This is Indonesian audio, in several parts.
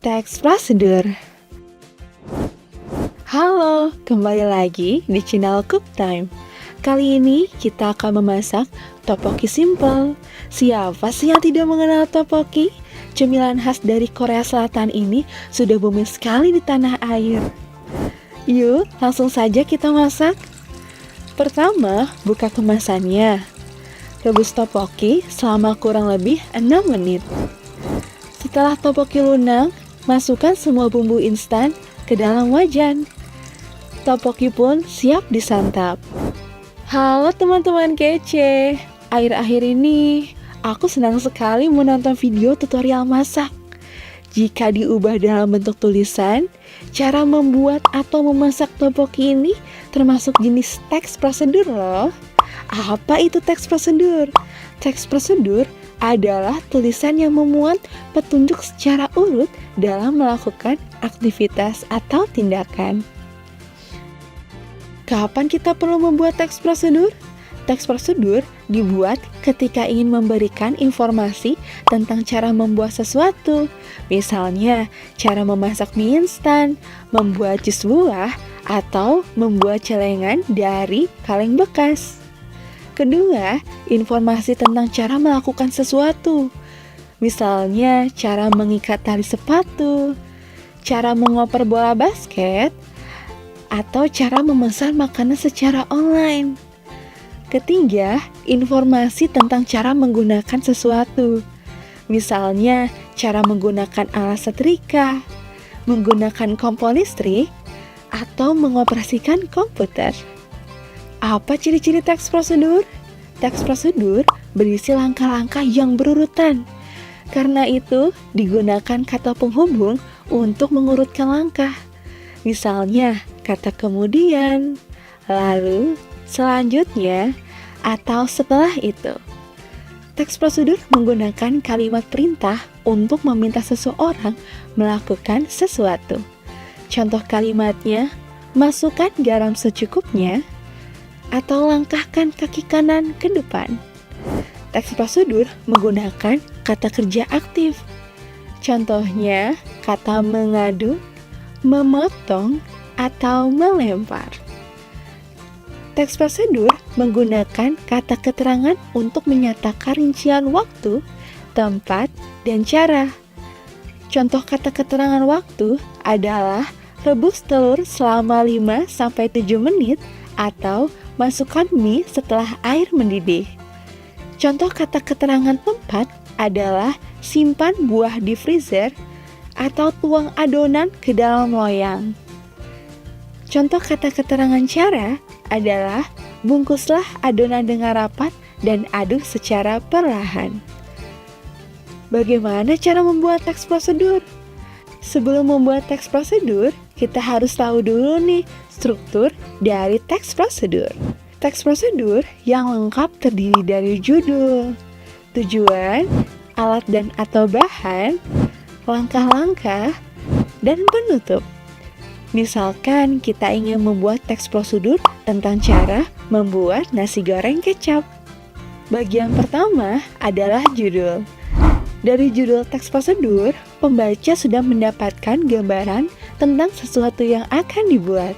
Teks prosedur. Halo, kembali lagi di channel Cook Time. Kali ini kita akan memasak tteokbokki simple. Siapa sih yang tidak mengenal tteokbokki? Cemilan khas dari Korea Selatan ini sudah booming sekali di tanah air. Yuk, langsung saja kita masak. Pertama, buka kemasannya. Rebus tteokbokki selama kurang lebih 6 menit. Setelah tteokbokki lunak, masukkan semua bumbu instan ke dalam wajan. Tteokbokki pun siap disantap. Halo teman-teman kece, akhir-akhir ini aku senang sekali menonton video tutorial masak. Jika diubah dalam bentuk tulisan, cara membuat atau memasak tteokbokki ini termasuk jenis teks prosedur loh. Apa itu teks prosedur? Teks prosedur adalah tulisan yang memuat petunjuk secara urut dalam melakukan aktivitas atau tindakan. Kapan kita perlu membuat teks prosedur? Teks prosedur dibuat ketika ingin memberikan informasi tentang cara membuat sesuatu. Misalnya, cara memasak mie instan, membuat jus buah, atau membuat celengan dari kaleng bekas. Kedua, informasi tentang cara melakukan sesuatu. Misalnya, cara mengikat tali sepatu, cara mengoper bola basket, atau cara memesan makanan secara online. Ketiga, informasi tentang cara menggunakan sesuatu. Misalnya, cara menggunakan alat setrika, menggunakan kompor listrik, atau mengoperasikan komputer. Apa ciri-ciri teks prosedur? Teks prosedur berisi langkah-langkah yang berurutan. Karena itu, digunakan kata penghubung untuk mengurutkan langkah. Misalnya, kata kemudian, lalu, selanjutnya, atau setelah itu. Teks prosedur menggunakan kalimat perintah untuk meminta seseorang melakukan sesuatu. Contoh kalimatnya, masukkan garam secukupnya, atau langkahkan kaki kanan ke depan. Teks prosedur menggunakan kata kerja aktif. Contohnya, kata mengaduk, memotong, atau melempar. Teks prosedur menggunakan kata keterangan untuk menyatakan rincian waktu, tempat, dan cara. Contoh kata keterangan waktu adalah rebus telur selama 5-7 menit atau masukkan mie setelah air mendidih. Contoh kata keterangan tempat adalah simpan buah di freezer atau tuang adonan ke dalam loyang. Contoh kata keterangan cara adalah bungkuslah adonan dengan rapat dan aduk secara perlahan. Bagaimana cara membuat teks prosedur? Sebelum membuat teks prosedur, kita harus tahu dulu nih struktur dari teks prosedur. Teks prosedur yang lengkap terdiri dari judul, tujuan, alat dan atau bahan, langkah-langkah, dan penutup. Misalkan kita ingin membuat teks prosedur tentang cara membuat nasi goreng kecap. Bagian pertama adalah judul. Dari judul teks prosedur, pembaca sudah mendapatkan gambaran tentang sesuatu yang akan dibuat.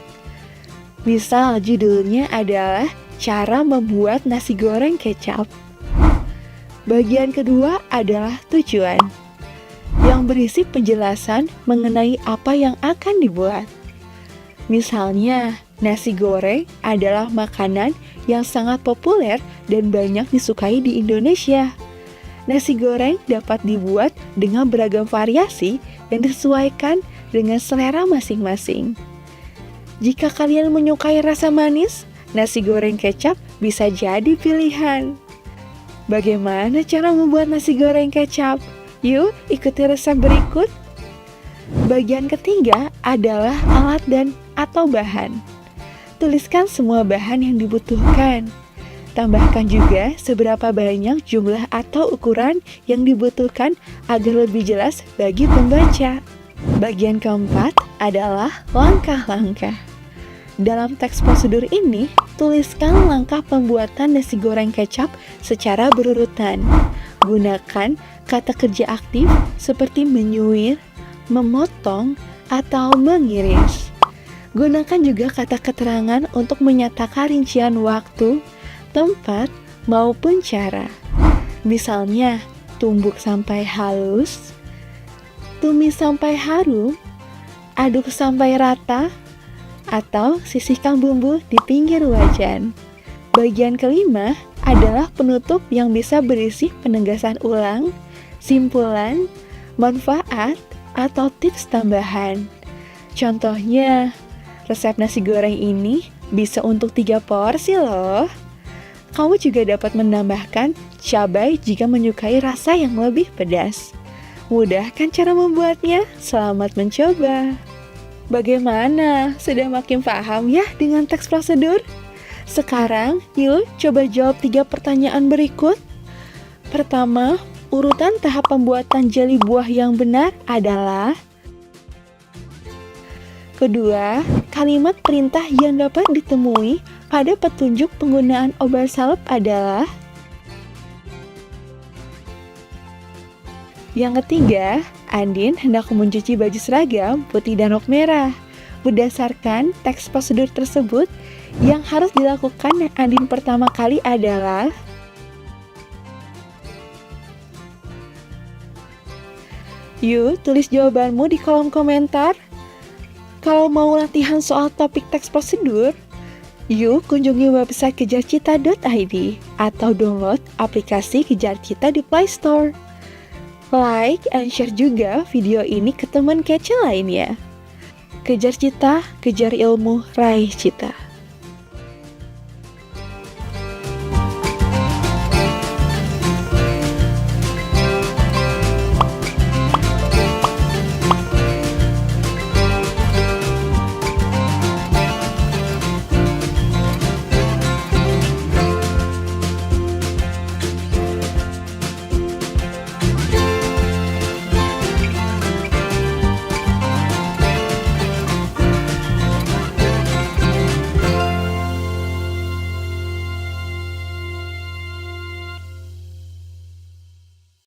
Misal judulnya adalah cara membuat nasi goreng kecap. Bagian kedua adalah tujuan, yang berisi penjelasan mengenai apa yang akan dibuat. Misalnya, nasi goreng adalah makanan yang sangat populer dan banyak disukai di Indonesia. Nasi goreng dapat dibuat dengan beragam variasi dan disesuaikan dengan selera masing-masing. Jika kalian menyukai rasa manis, nasi goreng kecap bisa jadi pilihan. Bagaimana cara membuat nasi goreng kecap? Yuk, ikuti resep berikut. Bagian ketiga adalah alat dan atau bahan. Tuliskan semua bahan yang dibutuhkan. Tambahkan juga seberapa banyak jumlah atau ukuran yang dibutuhkan agar lebih jelas bagi pembaca. Bagian keempat adalah langkah-langkah. Dalam teks prosedur ini, tuliskan langkah pembuatan nasi goreng kecap secara berurutan. Gunakan kata kerja aktif seperti menyuir, memotong, atau mengiris. Gunakan juga kata keterangan untuk menyatakan rincian waktu, tempat, maupun cara. Misalnya, tumbuk sampai halus, tumis sampai harum, aduk sampai rata, atau sisihkan bumbu di pinggir wajan. Bagian kelima adalah penutup yang bisa berisi penegasan ulang, simpulan, manfaat, atau tips tambahan. Contohnya, resep nasi goreng ini bisa untuk 3 porsi loh. Kamu juga dapat menambahkan cabai jika menyukai rasa yang lebih pedas. Mudah kan cara membuatnya? Selamat mencoba! Bagaimana? Sudah makin paham ya dengan teks prosedur? Sekarang, yuk coba jawab 3 pertanyaan berikut. Pertama, urutan tahap pembuatan jeli buah yang benar adalah. Kedua, kalimat perintah yang dapat ditemui pada petunjuk penggunaan obat salep adalah. Yang ketiga, Andin hendak mencuci baju seragam putih dan rok merah. Berdasarkan teks prosedur tersebut, yang harus dilakukan Andin pertama kali adalah. Yuk, tulis jawabanmu di kolom komentar. Kalau mau latihan soal topik teks prosedur, yuk kunjungi website kejarcita.id atau download aplikasi Kejar Cita di Play Store. Like and share juga video ini ke teman kece lainnya. Kejar cita, kejar ilmu, raih cita.